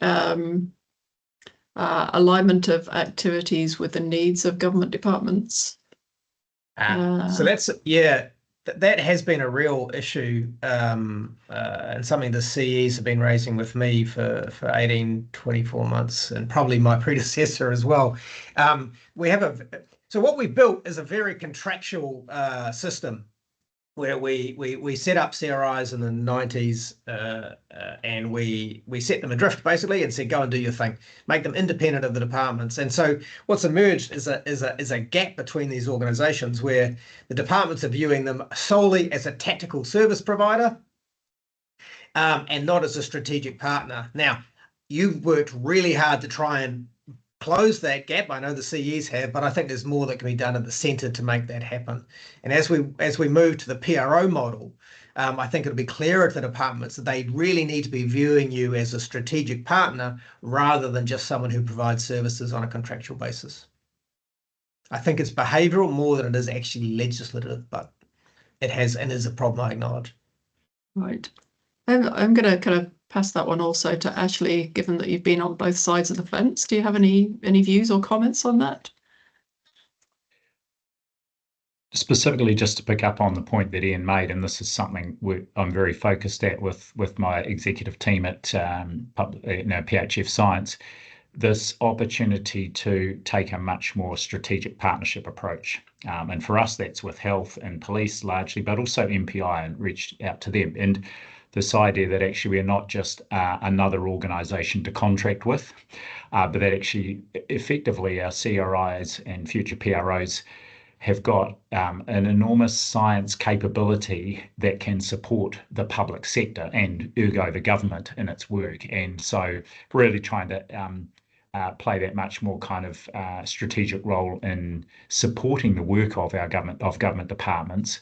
Alignment of activities with the needs of government departments. So that's, yeah, that has been a real issue, and something the CEs have been raising with me for 18, 24 months, and probably my predecessor as well. So what we built is a very contractual system where we set up CRIs in the 90s, and we set them adrift basically and said, go and do your thing, make them independent of the departments. And so what's emerged is a gap between these organizations where the departments are viewing them solely as a tactical service provider, and not as a strategic partner. Now, you've worked really hard to try and close that gap. I know the CEs have, but I think there's more that can be done at the centre to make that happen. And as we move to the PRO model, I think it'll be clearer to the departments that they really need to be viewing you as a strategic partner rather than just someone who provides services on a contractual basis. I think it's behavioural more than it is actually legislative, but it has and is a problem I acknowledge. Right. I'm going to kind of pass that one also to Ashley, given that you've been on both sides of the fence. Do you have any views or comments on that? Specifically, just to pick up on the point that Iain made, and this is something I'm very focused at with my executive team at PHF Science, this opportunity to take a much more strategic partnership approach. And for us, that's with health and police largely, but also MPI, and reached out to them. And this idea that actually we're not just another organisation to contract with, but that actually effectively our CRIs and future PROs have got an enormous science capability that can support the public sector and ergo the government in its work. And so really trying to play that much more kind of strategic role in supporting the work of our government departments.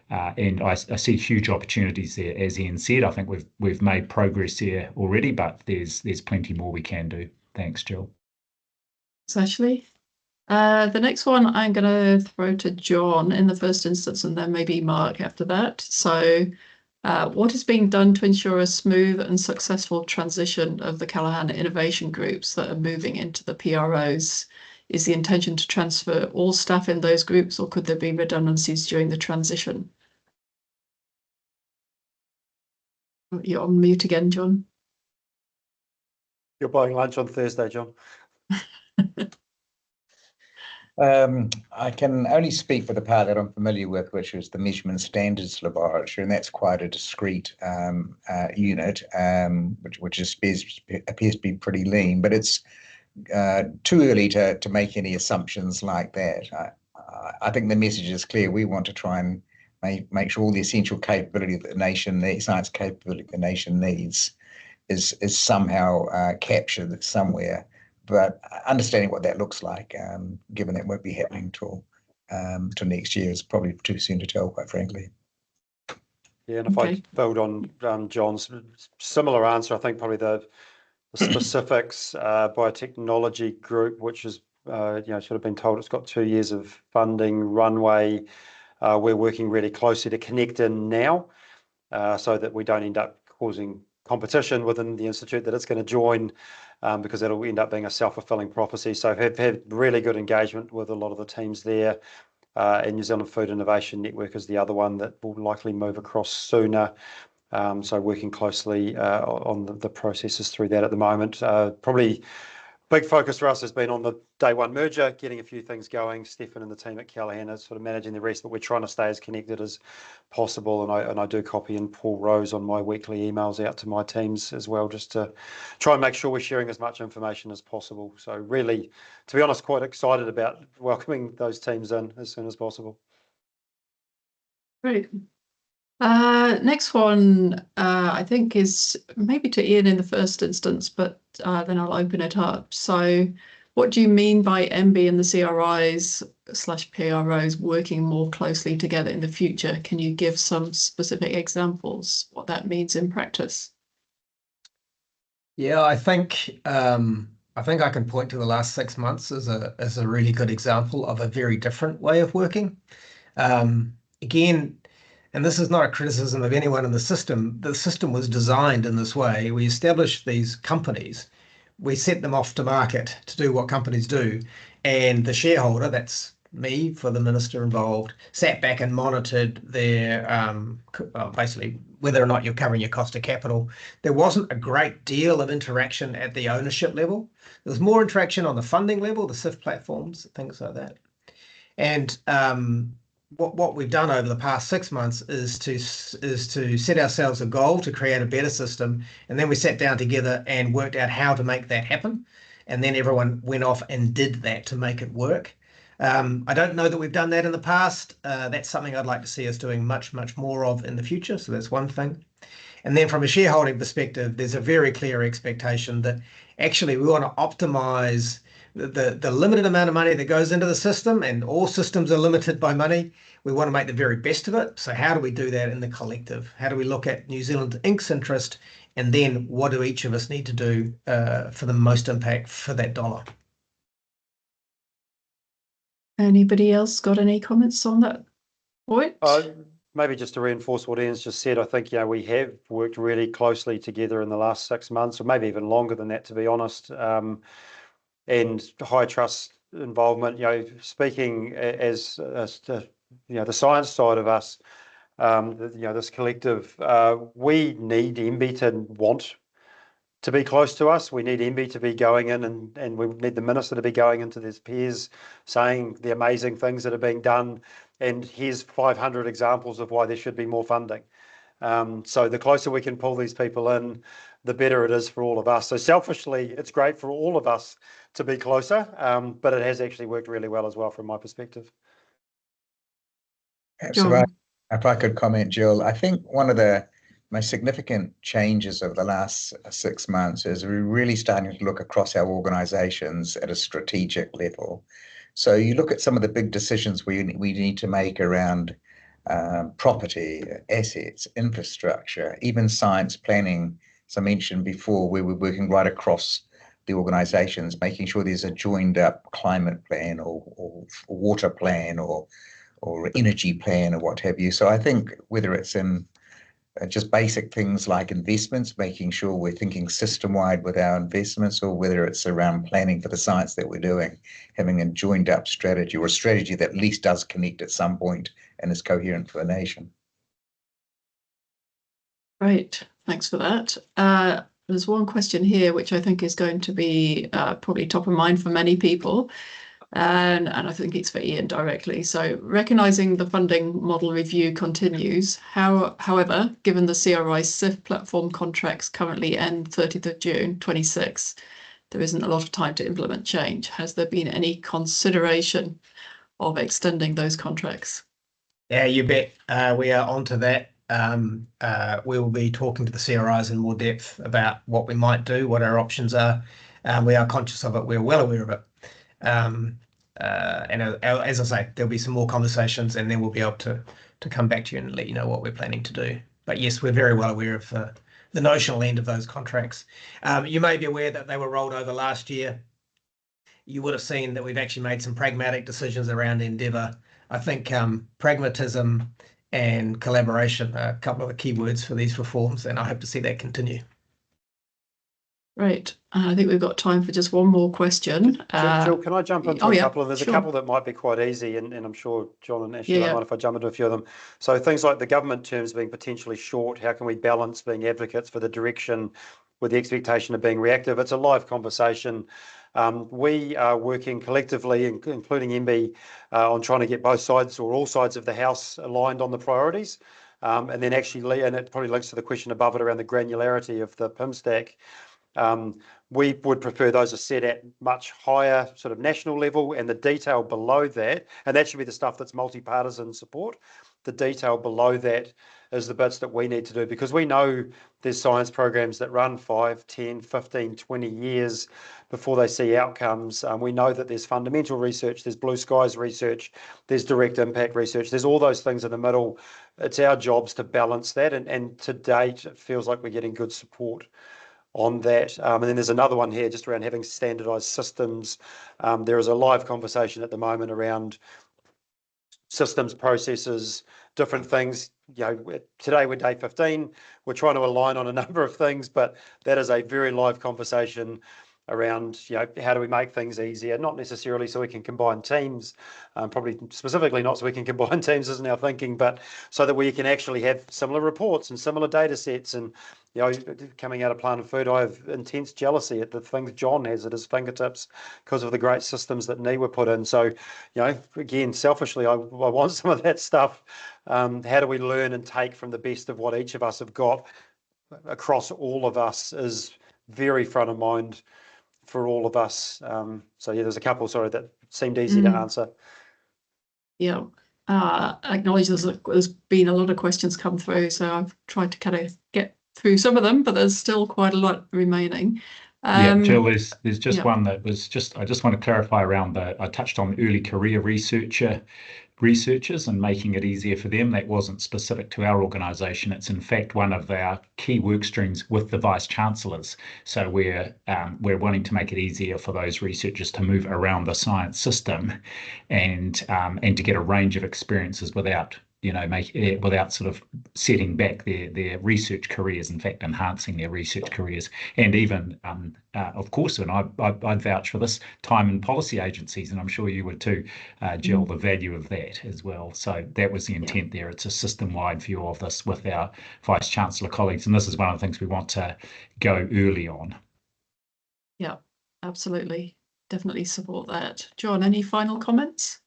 And I see huge opportunities there. As Iain said, I think we've made progress there already, but there's plenty more we can do. Thanks, Jill. Thanks, Ashley. The next one I'm going to throw to John in the first instance, and then maybe Mark after that. So what is being done to ensure a smooth and successful transition of the Callaghan innovation groups that are moving into the PROs? Is the intention to transfer all staff in those groups, or could there be redundancies during the transition? You're on mute again, John. You're buying lunch on Thursday, John. I can only speak for the part that I'm familiar with, which is the Measurement Standards Laboratory, and that's quite a discrete unit, which appears to be pretty lean, but it's too early to make any assumptions like that. I think the message is clear. We want to try and make sure all the essential capability that the nation needs, science capability the nation needs, is somehow captured somewhere. But understanding what that looks like, given that won't be happening till next year, is probably too soon to tell, quite frankly. Yeah, and if I build on John's similar answer, I think probably the specifics biotechnology group, which is sort of been told it's got 2 years of funding runway. We're working really closely to connect in now, so that we don't end up causing competition within the institute that it's going to join, because it'll end up being a self-fulfilling prophecy. So I've had really good engagement with a lot of the teams there. And New Zealand Food Innovation Network is the other one that will likely move across sooner. So working closely on the processes through that at the moment. Probably big focus for us has been on the day one merger, getting a few things going. Stefan and the team at Callaghan are sort of managing the rest, but we're trying to stay as connected as possible. And I do copy in Paul Rose on my weekly emails out to my teams as well, just to try and make sure we're sharing as much information as possible. So really, to be honest, quite excited about welcoming those teams in as soon as possible. Great. Next one, I think, is maybe to Iain in the first instance, but then I'll open it up. So what do you mean by MB and the CRIs/PROs working more closely together in the future? Can you give some specific examples, what that means in practice? Yeah, I think I can point to the last 6 months as a really good example of a very different way of working. Again, and this is not a criticism of anyone in the system. The system was designed in this way. We established these companies. We set them off to market to do what companies do. And the shareholder, that's me for the minister involved, sat back and monitored their basically whether or not you're covering your cost of capital. There wasn't a great deal of interaction at the ownership level. There was more interaction on the funding level, the SIF platforms, things like that. And what we've done over the past 6 months is to set ourselves a goal to create a better system, and then we sat down together and worked out how to make that happen, and then everyone went off and did that to make it work. I don't know that we've done that in the past. That's something I'd like to see us doing much more of in the future. So that's one thing. And then from a shareholding perspective, there's a very clear expectation that actually we want to optimize the limited amount of money that goes into the system, and all systems are limited by money. We want to make the very best of it. So how do we do that in the collective? How do we look at New Zealand Inc.'s interest, and then what do each of us need to do for the most impact for that dollar? Anybody else got any comments on that point? Maybe just to reinforce what Iain's just said, I think we have worked really closely together in the last 6 months, or maybe even longer than that, to be honest. And high trust involvement. Speaking as the science side of us, this collective, we need MB to want to be close to us. We need MB to be going in, and we need the minister to be going into his peers, saying the amazing things that are being done. And here's 500 examples of why there should be more funding. So the closer we can pull these people in, the better it is for all of us. So selfishly, it's great for all of us to be closer, but it has actually worked really well as well from my perspective. Absolutely. If I could comment, Jill, I think one of the most significant changes over the last 6 months is we're really starting to look across our organisations at a strategic level. So you look at some of the big decisions we need to make around property, assets, infrastructure, even science planning. As I mentioned before, we were working right across the organisations, making sure there's a joined up climate plan or water plan or energy plan or what have you. So I think whether it's in just basic things like investments, making sure we're thinking system-wide with our investments, or whether it's around planning for the science that we're doing, having a joined up strategy, or a strategy that at least does connect at some point and is coherent for the nation. Great, thanks for that. There's one question here which I think is going to be probably top of mind for many people, and I think it's for Iain directly. So, recognising the funding model review continues, however, given the CRI SIF platform contracts currently end 30th of June 26, there isn't a lot of time to implement change. Has there been any consideration of extending those contracts? Yeah, you bet. We are onto that. We will be talking to the CRIs in more depth about what we might do, what our options are. We are conscious of it. We're well aware of it. And as I say, there'll be some more conversations, and then we'll be able to come back to you and let you know what we're planning to do. But yes, we're very well aware of the notional end of those contracts. You may be aware that they were rolled over last year. You would have seen that we've actually made some pragmatic decisions around Endeavour. I think pragmatism and collaboration are a couple of the key words for these reforms, and I hope to see that continue. Right. I think we've got time for just one more question. Jill, can I jump into a couple of? There's sure. a couple that might be quite easy, and I'm sure John and Ashley don't Yeah. mind if I jump into a few of them. So things like the government terms being potentially short, how can we balance being advocates for the direction with the expectation of being reactive? It's a live conversation. We are working collectively, including MB, on trying to get both sides or all sides of the House aligned on the priorities. And then actually, and it probably links to the question above it around the granularity of the PIM stack. We would prefer those are set at much higher sort of national level, and the detail below that, and that should be the stuff that's multi-partisan support. The detail below that is the bits that we need to do, because we know there's science programs that run 5, 10, 15, 20 years before they see outcomes. We know that there's fundamental research, there's blue skies research, there's direct impact research, there's all those things in the middle. It's our jobs to balance that, and to date, it feels like we're getting good support on that. And then there's another one here just around having standardized systems. There is a live conversation at the moment around systems, processes, different things. Today we're day 15. We're trying to align on a number of things, but that is a very live conversation around, how do we make things easier? Not necessarily so we can combine teams, probably specifically not so we can combine teams isn't our thinking, but so that we can actually have similar reports and similar data sets. And, coming out of Plant and Food, I have intense jealousy at the things John has at his fingertips because of the great systems that NE put in. So, again, selfishly, I want some of that stuff. How do we learn and take from the best of what each of us have got across all of us is very front of mind for all of us. So yeah, there's a couple, sorry, that seemed easy to answer. Yeah, I acknowledge there's been a lot of questions come through, so I've tried to kind of get through some of them, but there's still quite a lot remaining. Jill, there's just one that was I just want to clarify around I touched on early career researchers and making it easier for them. That wasn't specific to our organisation. It's in fact one of our key work streams with the vice chancellors. So we're wanting to make it easier for those researchers to move around the science system and to get a range of experiences without without sort of setting back their research careers, in fact, enhancing their research careers. And even, of course, and I'd vouch for this, time and policy agencies, and I'm sure you would too, Jill, the value of that as well. So that was the intent there. It's a system-wide view of this with our Vice-Chancellor colleagues, and this is one of the things we want to go early on. Yeah, absolutely. Definitely support that. John, any final comments?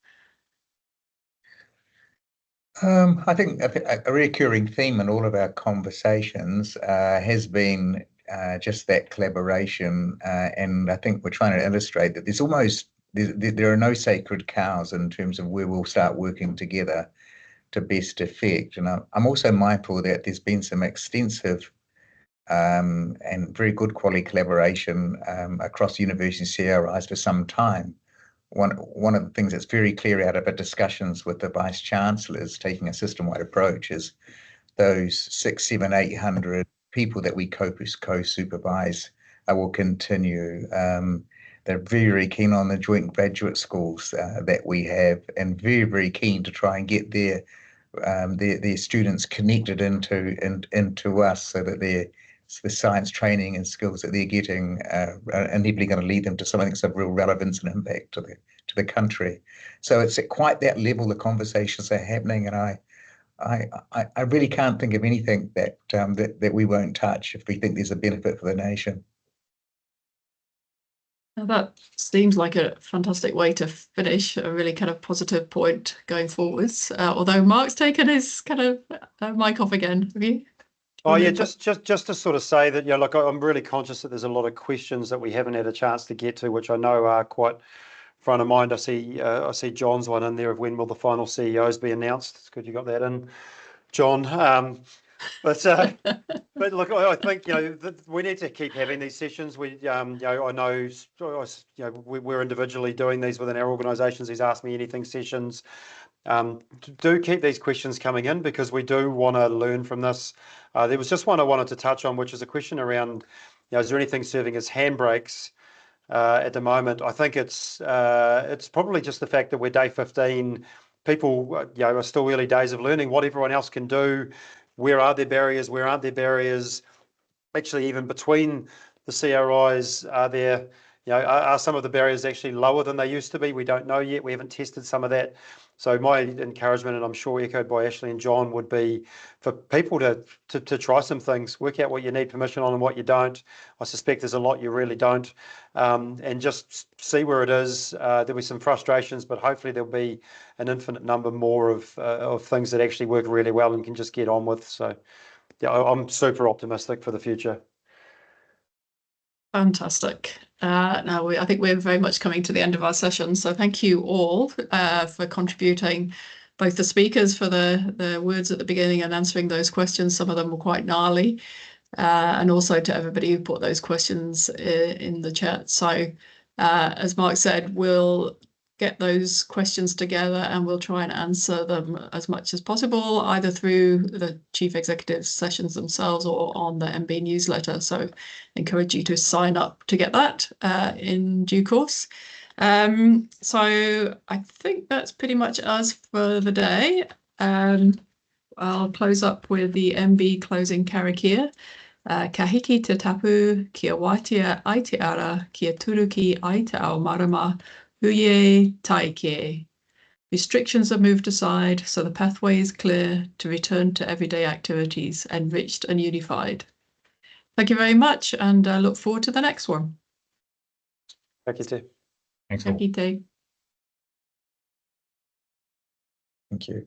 I think a recurring theme in all of our conversations has been just that collaboration, and I think we're trying to illustrate that there are no sacred cows in terms of where we'll start working together. best effect. And I'm also mindful that there's been some extensive and very good quality collaboration across university CRIs for some time. One of the things that's very clear out of our discussions with the Vice Chancellors taking a system-wide approach is those 600, 700, 800 people that we co-supervise will continue. They're very keen on the joint graduate schools that we have, and very, very keen to try and get their students connected into us, so that the science training and skills that they're getting are inevitably going to lead them to something that's of real relevance and impact to the country. So it's at quite that level the conversations are happening, and I really can't think of anything that we won't touch if we think there's a benefit for the nation. Now that seems like a fantastic way to finish, a really kind of positive point going forwards. Although Mark's taken his kind of mic off again. Have you? Oh yeah, just to sort of say that, look, I'm really conscious that there's a lot of questions that we haven't had a chance to get to, which I know are quite front of mind. I see John's one in there of when will the final CEOs be announced. It's good you got that in, John. But look, I think we need to keep having these sessions. I know we're individually doing these within our organisations. These Ask Me Anything sessions. Do keep these questions coming in, because we do want to learn from this. There was just one I wanted to touch on, which is a question around, is there anything serving as handbrakes at the moment? I think it's probably just the fact that we're day 15. People are still early days of learning what everyone else can do. Where are there barriers? Where aren't there barriers? Actually, even between the CRIs, are some of the barriers actually lower than they used to be? We don't know yet. We haven't tested some of that. So my encouragement, and I'm sure echoed by Ashley and John, would be for people to try some things, work out what you need permission on and what you don't. I suspect there's a lot you really don't, and just see where it is. There'll be some frustrations, but hopefully there'll be an infinite number more of things that actually work really well and can just get on with. So yeah, I'm super optimistic for the future. Fantastic. Now I think we're very much coming to the end of our session, so thank you all for contributing, both the speakers for the words at the beginning and answering those questions. Some of them were quite gnarly, and also to everybody who put those questions in the chat. So as Mark said, we'll get those questions together and we'll try and answer them as much as possible, either through the Chief Executive sessions themselves or on the MB newsletter. So encourage you to sign up to get that in due course. So I think that's pretty much us for the day. I'll close up with the MB closing karakia. Ka hiki te tapu, kia waitea ai te ara, kia turuki ai te ao marama, huye taike. Restrictions are moved aside, so the pathway is clear to return to everyday activities, enriched and unified. Thank you very much, and I look forward to the next one. Thank you, too. Thanks all. Thank you. Thank you.